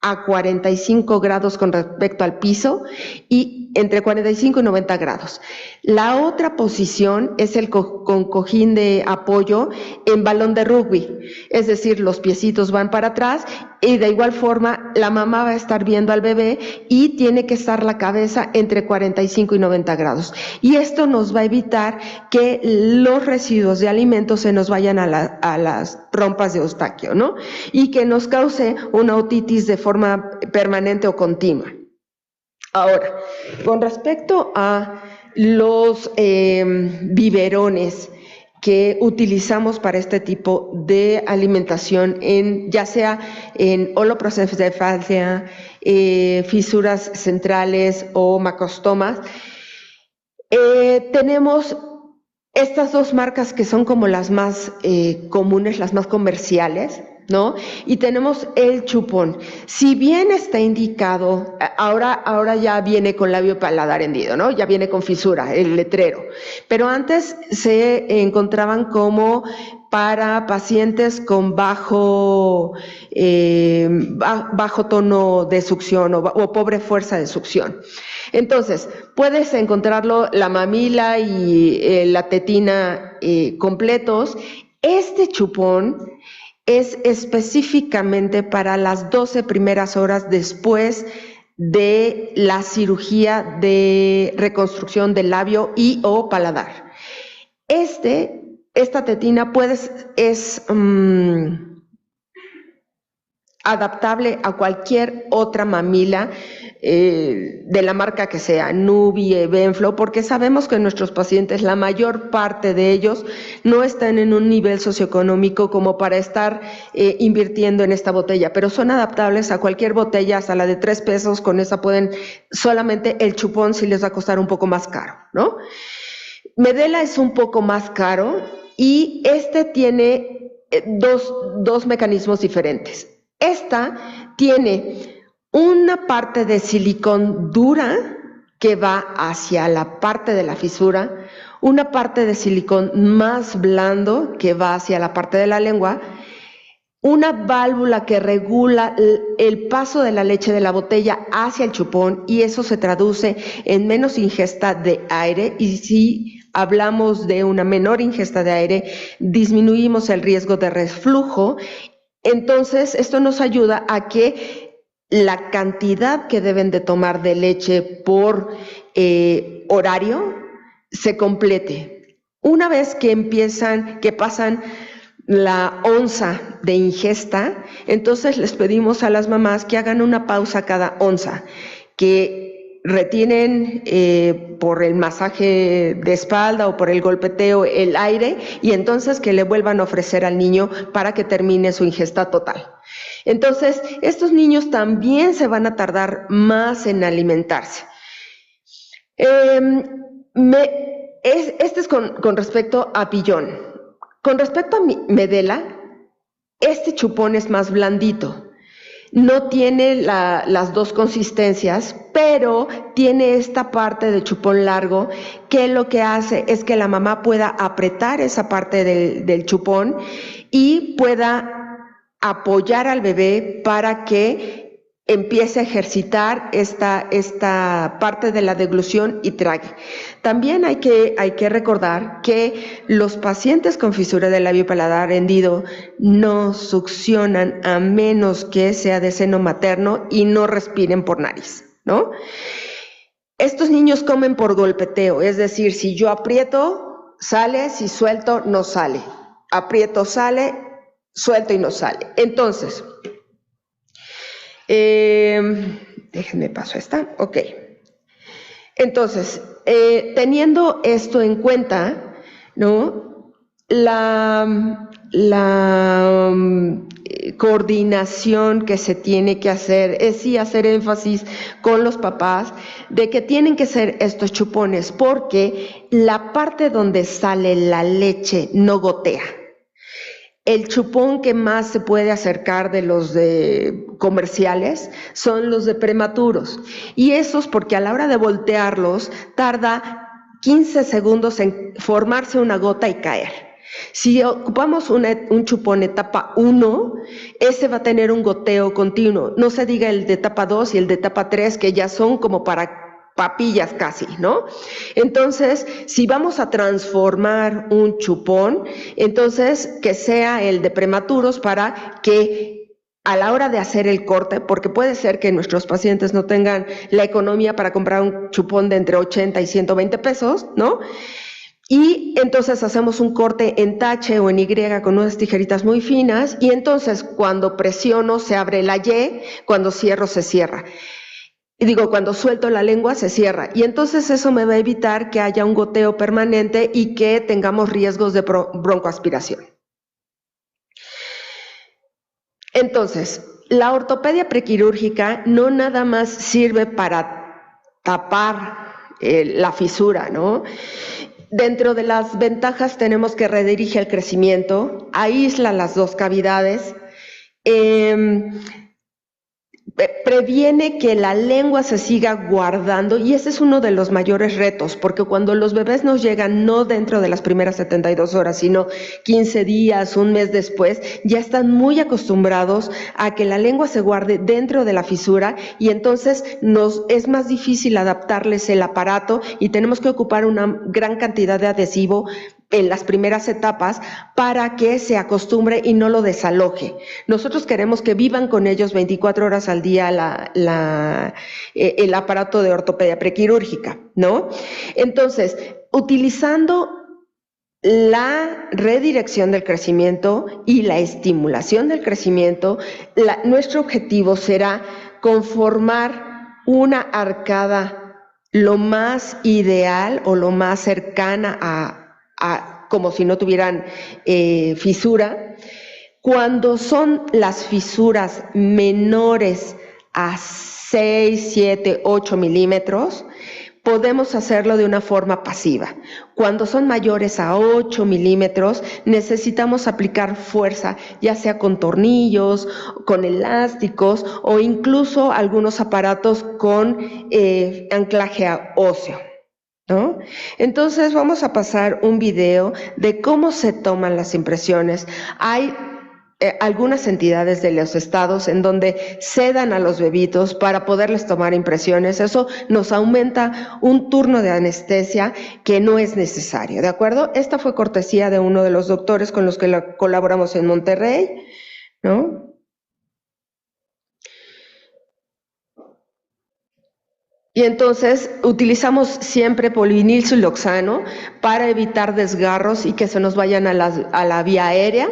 a 45 grados con respecto al piso, y entre 45 y 90 grados. La otra posición es el con cojín de apoyo en balón de rugby, es decir, los piecitos van para atrás y de igual forma la mamá va a estar viendo al bebé y tiene que estar la cabeza entre 45 y 90 grados. Y esto nos va a evitar que los residuos de alimentos se nos vayan a las trompas de Eustaquio, ¿no?, y que nos cause una otitis de forma permanente o continua. Ahora, con respecto a los biberones que utilizamos para este tipo de alimentación, ya sea en holoprocefalia, fisuras centrales o macrostomas, tenemos estas dos marcas que son como las más comunes, las más comerciales, ¿no? Y tenemos el chupón. Si bien está indicado, ahora ya viene con labio paladar hendido, ¿no? Ya viene con fisura, el letrero. Pero antes se encontraban como para pacientes con bajo tono de succión o pobre fuerza de succión. Entonces, puedes encontrarlo, la mamila y la tetina completos. Este chupón es específicamente para las 12 primeras horas después de la cirugía de reconstrucción del labio y o paladar. Este esta tetina es adaptable a cualquier otra mamila de la marca que sea, Nubie, Benflo, porque sabemos que nuestros pacientes, la mayor parte de ellos, no están en un nivel socioeconómico como para estar invirtiendo en esta botella, pero son adaptables a cualquier botella, hasta la de 3 pesos, con esa pueden, solamente el chupón sí les va a costar un poco más caro, ¿no? Medela es un poco más caro y este tiene dos mecanismos diferentes. Esta tiene una parte de silicón dura que va hacia la parte de la fisura, una parte de silicón más blando que va hacia la parte de la lengua, una válvula que regula el paso de la leche de la botella hacia el chupón, y eso se traduce en menos ingesta de aire, y si hablamos de una menor ingesta de aire, disminuimos el riesgo de reflujo. Entonces, esto nos ayuda a que la cantidad que deben de tomar de leche por horario se complete. Una vez que pasan la onza de ingesta, entonces les pedimos a las mamás que hagan una pausa cada onza, que retienen por el masaje de espalda o por el golpeteo el aire, y entonces que le vuelvan a ofrecer al niño para que termine su ingesta total. Entonces, estos niños también se van a tardar más en alimentarse. Este es con respecto a Pillón. Con respecto a Medela, este chupón es más blandito. No tiene las dos consistencias, pero tiene esta parte de chupón largo que lo que hace es que la mamá pueda apretar esa parte del chupón y pueda apoyar al bebé para que empiece a ejercitar esta parte de la deglución y trague. También hay que recordar que los pacientes con fisura del labio paladar hendido no succionan a menos que sea de seno materno y no respiren por nariz, ¿no? Estos niños comen por golpeteo, es decir, si yo aprieto, sale, si suelto, no sale. Aprieto, sale, suelto y no sale. Entonces, déjenme paso esta. Ok. Entonces, teniendo esto en cuenta, ¿no? La coordinación que se tiene que hacer es sí hacer énfasis con los papás de que tienen que ser estos chupones, porque la parte donde sale la leche no gotea. El chupón que más se puede acercar de los de comerciales son los de prematuros, y esos porque a la hora de voltearlos tarda 15 segundos en formarse una gota y caer. Si ocupamos un chupón etapa 1, ese va a tener un goteo continuo, no se diga el de etapa 2 y el de etapa 3, que ya son como para papillas casi, ¿no? Entonces, si vamos a transformar un chupón, entonces que sea el de prematuros, para que a la hora de hacer el corte, porque puede ser que nuestros pacientes no tengan la economía para comprar un chupón de entre 80 y 120 pesos, ¿no? Y entonces hacemos un corte en tache o en Y con unas tijeritas muy finas, y entonces cuando presiono se abre la Y, cuando cierro se cierra. Y digo, cuando suelto la lengua se cierra, y entonces eso me va a evitar que haya un goteo permanente y que tengamos riesgos de broncoaspiración. Entonces, la ortopedia prequirúrgica no nada más sirve para tapar la fisura, ¿no? Dentro de las ventajas tenemos que redirige el crecimiento, aísla las dos cavidades, previene que la lengua se siga guardando, y ese es uno de los mayores retos, porque cuando los bebés nos llegan no dentro de las primeras 72 horas, sino 15 días, un mes después, ya están muy acostumbrados a que la lengua se guarde dentro de la fisura, y entonces nos es más difícil adaptarles el aparato, y tenemos que ocupar una gran cantidad de adhesivo en las primeras etapas para que se acostumbre y no lo desaloje. Nosotros queremos que vivan con ellos 24 horas al día el aparato de ortopedia prequirúrgica, ¿no? Entonces, utilizando la redirección del crecimiento y la estimulación del crecimiento. Nuestro objetivo será conformar una arcada lo más ideal o lo más cercana a como si no tuvieran fisura. Cuando son las fisuras menores a 6, 7, 8 milímetros, podemos hacerlo de una forma pasiva. Cuando son mayores a 8 milímetros, necesitamos aplicar fuerza, ya sea con tornillos, con elásticos o incluso algunos aparatos con anclaje óseo, ¿no? Entonces vamos a pasar un video de cómo se toman las impresiones. Hay algunas entidades de los estados en donde sedan a los bebitos para poderles tomar impresiones. Eso nos aumenta un turno de anestesia que no es necesario, ¿de acuerdo? Esta fue cortesía de uno de los doctores con los que colaboramos en Monterrey, ¿no? Y entonces utilizamos siempre polivinilsiloxano para evitar desgarros y que se nos vayan a la vía aérea.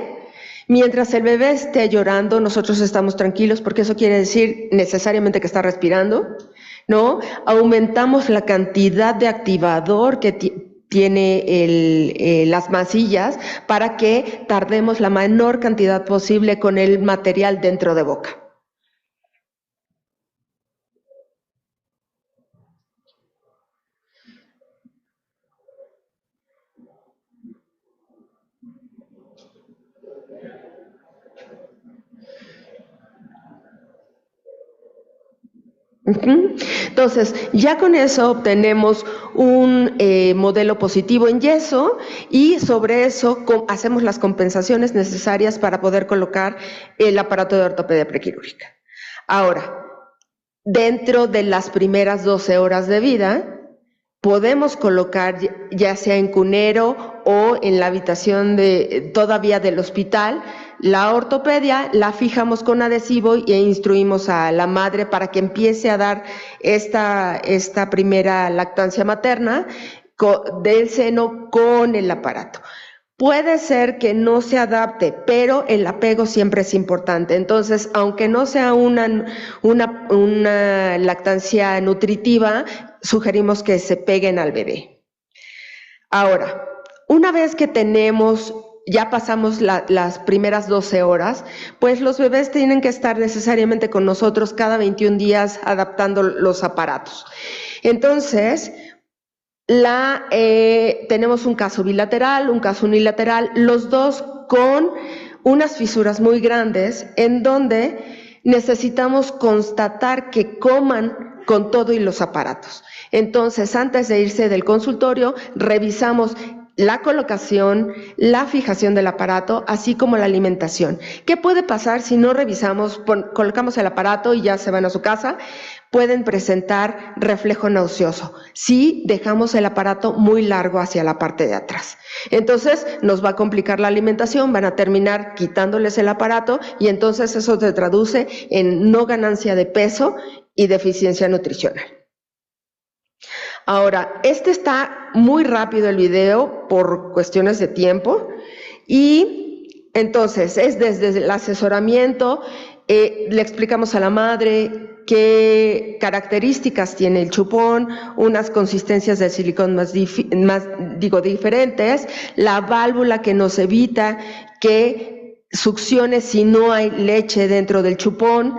Mientras el bebé esté llorando, nosotros estamos tranquilos porque eso quiere decir necesariamente que está respirando, ¿no? Aumentamos la cantidad de activador que tiene las masillas para que tardemos la menor cantidad posible con el material dentro de boca. Entonces, ya con eso obtenemos un modelo positivo en yeso y sobre eso hacemos las compensaciones necesarias para poder colocar el aparato de ortopedia prequirúrgica. Ahora, dentro de las primeras 12 horas de vida, podemos colocar ya sea en cunero o en la habitación todavía del hospital, la ortopedia, la fijamos con adhesivo e instruimos a la madre para que empiece a dar esta primera lactancia materna del seno con el aparato. Puede ser que no se adapte, pero el apego siempre es importante. Entonces, aunque no sea una lactancia nutritiva, sugerimos que se peguen al bebé. Ahora, una vez que ya pasamos las primeras 12 horas, pues los bebés tienen que estar necesariamente con nosotros cada 21 días adaptando los aparatos. Entonces, tenemos un caso bilateral, un caso unilateral, los dos con unas fisuras muy grandes en donde necesitamos constatar que coman con todo y los aparatos. Entonces, antes de irse del consultorio, revisamos la colocación, la fijación del aparato, así como la alimentación. ¿Qué puede pasar si no revisamos, colocamos el aparato y ya se van a su casa? Pueden presentar reflejo nauseoso si dejamos el aparato muy largo hacia la parte de atrás. Entonces nos va a complicar la alimentación, van a terminar quitándoles el aparato y entonces eso se traduce en no ganancia de peso y deficiencia nutricional. Ahora, está muy rápido el video por cuestiones de tiempo y entonces es desde el asesoramiento, le explicamos a la madre qué características tiene el chupón, unas consistencias de silicón diferentes, la válvula que nos evita que succione si no hay leche dentro del chupón,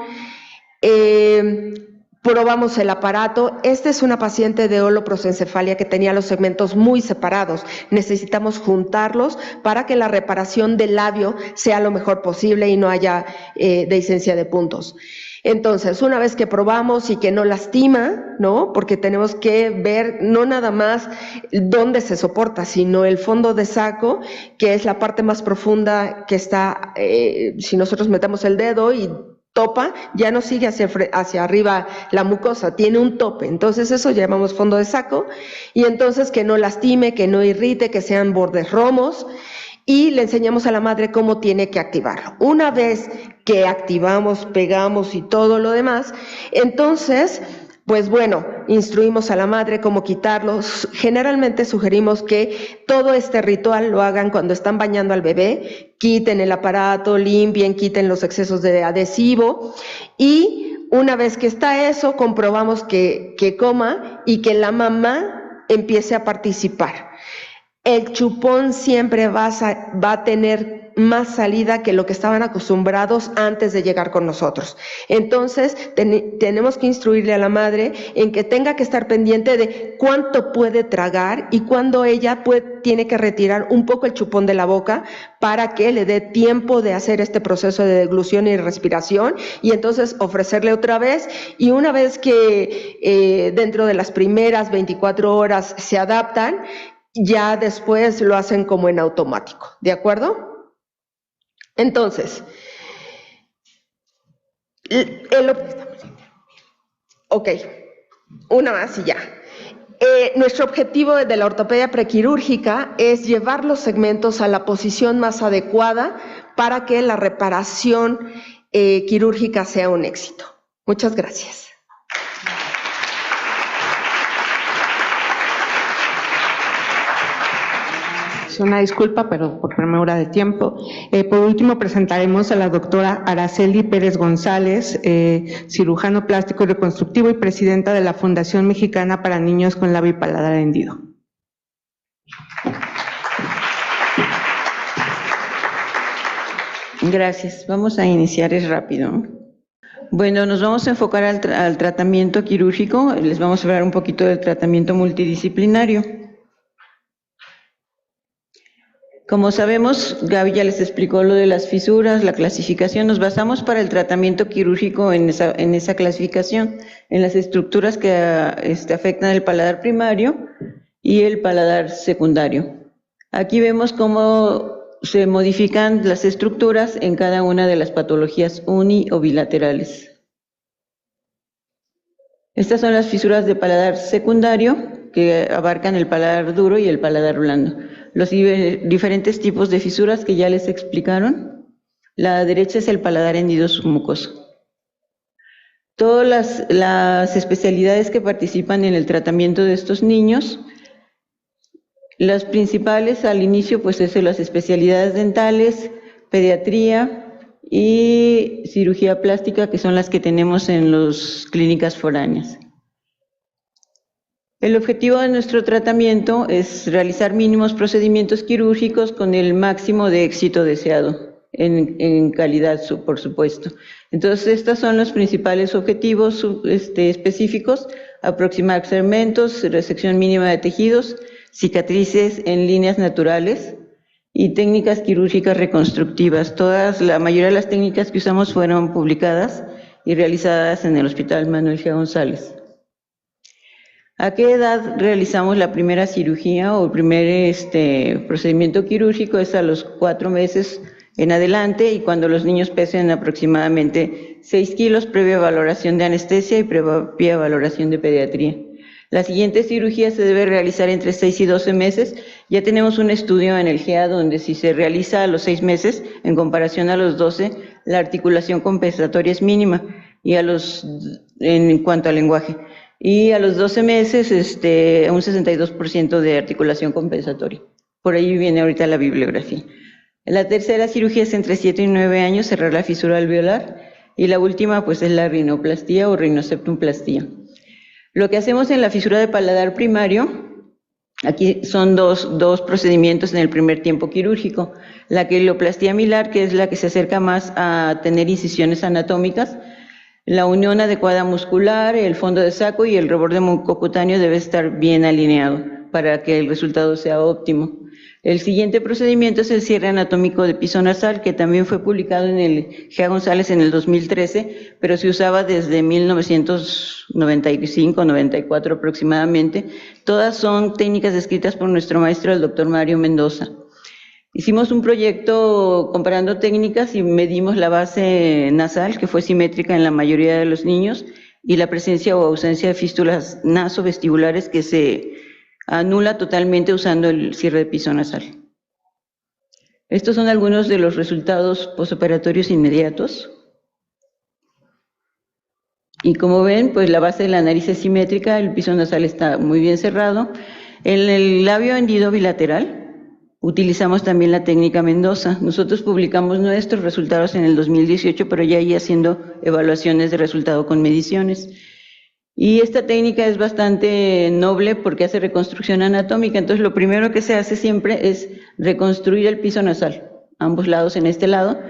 probamos el aparato. Esta es una paciente de holoprosencefalia que tenía los segmentos muy separados. Necesitamos juntarlos para que la reparación del labio sea lo mejor posible y no haya dehiscencia de puntos. Entonces, una vez que probamos y que no lastima, ¿no? Porque tenemos que ver no nada más dónde se soporta, sino el fondo de saco, que es la parte más profunda que está, si nosotros metemos el dedo y topa, ya no sigue hacia arriba la mucosa, tiene un tope. Entonces eso llamamos fondo de saco, y entonces que no lastime, que no irrite, que sean bordes romos, y le enseñamos a la madre cómo tiene que activarlo. Una vez que activamos, pegamos y todo lo demás, entonces Pues bueno, instruimos a la madre cómo quitarlos. Generalmente sugerimos que todo este ritual lo hagan cuando están bañando al bebé, quiten el aparato, limpien, quiten los excesos de adhesivo y una vez que está eso, comprobamos que coma y que la mamá empiece a participar. El chupón siempre va a tener más salida que lo que estaban acostumbrados antes de llegar con nosotros. Entonces, tenemos que instruirle a la madre en que tenga que estar pendiente de cuánto puede tragar y cuándo ella tiene que retirar un poco el chupón de la boca para que le dé tiempo de hacer este proceso de deglución y respiración y entonces ofrecerle otra vez y una vez que dentro de las primeras 24 horas se adaptan, ya después lo hacen como en automático, ¿de acuerdo? Entonces, ok, una más y ya. Nuestro objetivo de la ortopedia prequirúrgica es llevar los segmentos a la posición más adecuada para que la reparación quirúrgica sea un éxito. Muchas gracias. Una disculpa, pero por premura de tiempo. Por último, presentaremos a la doctora Araceli Pérez González, cirujano plástico y reconstructivo y presidenta de la Fundación Mexicana para Niños con Labio y Paladar Hendido. Gracias. Vamos a iniciar, es rápido. Bueno, nos vamos a enfocar al tratamiento quirúrgico. Les vamos a hablar un poquito del tratamiento multidisciplinario. Como sabemos, Gaby ya les explicó lo de las fisuras, la clasificación. Nos basamos para el tratamiento quirúrgico en esa clasificación, en las estructuras que afectan el paladar primario y el paladar secundario. Aquí vemos cómo se modifican las estructuras en cada una de las patologías uni o bilaterales. Estas son las fisuras de paladar secundario que abarcan el paladar duro y el paladar blando. Los diferentes tipos de fisuras que ya les explicaron. La derecha es el paladar hendido submucoso. Todas las especialidades que participan en el tratamiento de estos niños, las principales al inicio pues es las especialidades dentales, pediatría y cirugía plástica, que son las que tenemos en las clínicas foráneas. El objetivo de nuestro tratamiento es realizar mínimos procedimientos quirúrgicos con el máximo de éxito deseado, en calidad, por supuesto. Entonces, estos son los principales objetivos específicos: aproximar segmentos, resección mínima de tejidos, cicatrices en líneas naturales y técnicas quirúrgicas reconstructivas. La mayoría de las técnicas que usamos fueron publicadas y realizadas en el Hospital Manuel G. González. ¿A qué edad realizamos la primera cirugía o el primer procedimiento quirúrgico? Es a los 4 meses en adelante y cuando los niños pesen aproximadamente 6 kilos, previa valoración de anestesia y previa valoración de pediatría. La siguiente cirugía se debe realizar entre 6 y 12 meses. Ya tenemos un estudio en el GEA donde si se realiza a los 6 meses, en comparación a los 12, la articulación compensatoria es mínima y en cuanto al lenguaje. Y a los 12 meses, un 62% de articulación compensatoria. Por ahí viene ahorita la bibliografía. La tercera cirugía es entre 7 y 9 años, cerrar la fisura alveolar. Y la última, pues, es la rinoplastía o rinoseptumplastía. Lo que hacemos en la fisura de paladar primario, aquí son dos procedimientos en el primer tiempo quirúrgico. La quirioplastía milar, que es la que se acerca más a tener incisiones anatómicas. La unión adecuada muscular, el fondo de saco y el reborde mucocutáneo debe estar bien alineado para que el resultado sea óptimo. El siguiente procedimiento es el cierre anatómico de piso nasal, que también fue publicado en el G. González en el 2013, pero se usaba desde 1995-94 aproximadamente. Todas son técnicas descritas por nuestro maestro, el doctor Mario Mendoza. Hicimos un proyecto comparando técnicas y medimos la base nasal, que fue simétrica en la mayoría de los niños, y la presencia o ausencia de fístulas nasovestibulares, que se anula totalmente usando el cierre de piso nasal. Estos son algunos de los resultados posoperatorios inmediatos. Y como ven, pues la base de la nariz es simétrica, el piso nasal está muy bien cerrado. En el labio hendido bilateral utilizamos también la técnica Mendoza. Nosotros publicamos nuestros resultados en el 2018, pero ya ahí haciendo evaluaciones de resultado con mediciones. Y esta técnica es bastante noble porque hace reconstrucción anatómica. Entonces, lo primero que se hace siempre es reconstruir el piso nasal, ambos lados en este lado,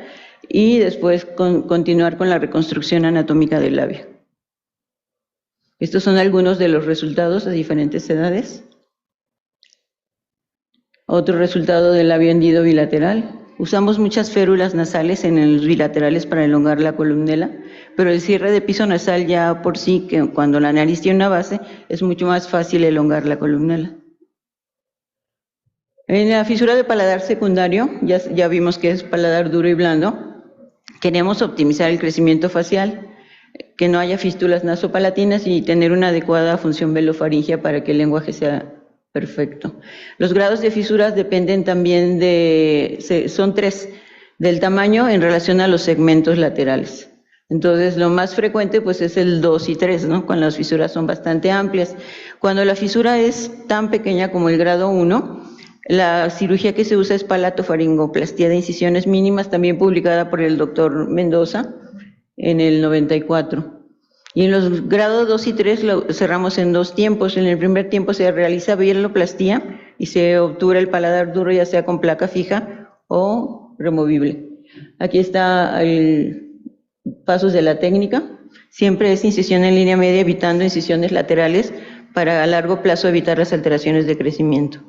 y después continuar con la reconstrucción anatómica del labio. Estos son algunos de los resultados a diferentes edades. Otro resultado del labio hendido bilateral. Usamos muchas férulas nasales en los bilaterales para elongar la columela, pero el cierre de piso nasal ya por sí, que cuando la nariz tiene una base, es mucho más fácil elongar la columela. En la fisura de paladar secundario, ya vimos que es paladar duro y blando, queremos optimizar el crecimiento facial, que no haya fístulas nasopalatinas y tener una adecuada función velofaringea para que el lenguaje sea perfecto. Los grados de fisuras dependen también son 3, del tamaño en relación a los segmentos laterales. Entonces, lo más frecuente pues es el 2 y 3, ¿no? Cuando las fisuras son bastante amplias. Cuando la fisura es tan pequeña como el grado 1, la cirugía que se usa es palatofaringoplastia de incisiones mínimas, también publicada por el doctor Mendoza en el 94. Y en los grados 2 y 3 lo cerramos en 2 tiempos. En el primer tiempo se realiza bieloplastia y se obtura el paladar duro, ya sea con placa fija o removible. Aquí está pasos de la técnica. Siempre es incisión en línea media, evitando incisiones laterales para a largo plazo evitar las alteraciones de crecimiento.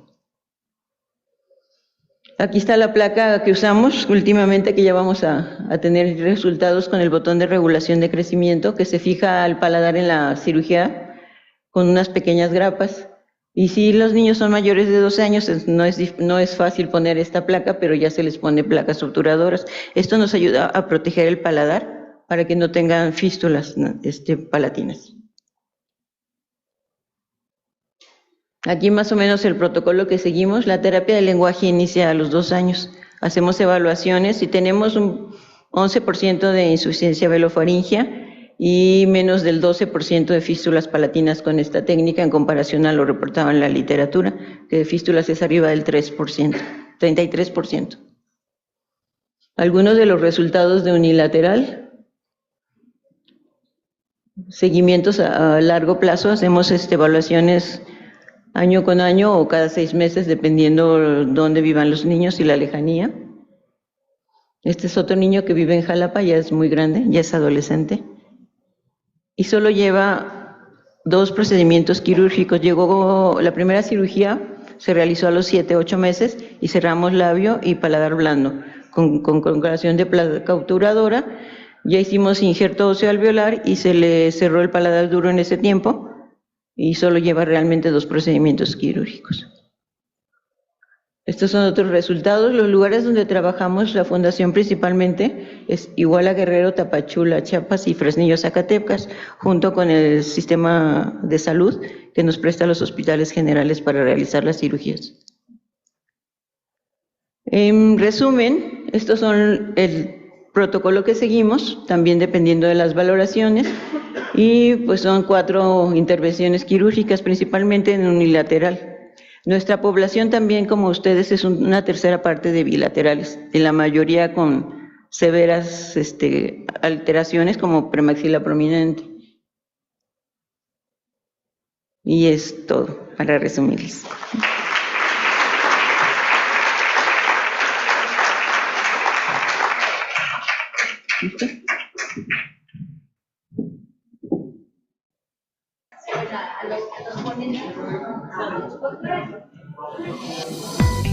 Aquí está la placa que usamos últimamente, que ya vamos a tener resultados con el botón de regulación de crecimiento, que se fija al paladar en la cirugía con unas pequeñas grapas. Y si los niños son mayores de 12 años, no es fácil poner esta placa, pero ya se les pone placas obturadoras. Esto nos ayuda a proteger el paladar para que no tengan fístulas palatinas. Aquí más o menos el protocolo que seguimos. La terapia del lenguaje inicia a los 2 años. Hacemos evaluaciones y tenemos un 11% de insuficiencia velofaringea y menos del 12% de fístulas palatinas con esta técnica en comparación a lo reportado en la literatura, que de fístulas es arriba del 3%, 33%. Algunos de los resultados de unilateral. Seguimientos a largo plazo. Hacemos evaluaciones año con año o cada 6 meses, dependiendo dónde vivan los niños y la lejanía. Este es otro niño que vive en Jalapa, ya es muy grande, ya es adolescente. Y solo lleva 2 procedimientos quirúrgicos. Llegó la primera cirugía, se realizó a los 7, 8 meses y cerramos labio y paladar blando con colocación de placa obturadora. Ya hicimos injerto óseo alveolar y se le cerró el paladar duro en ese tiempo. Y solo lleva realmente 2 procedimientos quirúrgicos. Estos son otros resultados. Los lugares donde trabajamos, la fundación principalmente, es Iguala, Guerrero, Tapachula, Chiapas y Fresnillo, Zacatecas, junto con el sistema de salud que nos presta los hospitales generales para realizar las cirugías. En resumen, estos son el protocolo que seguimos, también dependiendo de las valoraciones. Y pues son 4 intervenciones quirúrgicas, principalmente en unilateral. Nuestra población también, como ustedes, es una tercera parte de bilaterales, en la mayoría con severas alteraciones como premaxila prominente. Y es todo, para resumirles. ¿Listo? A los ponentes.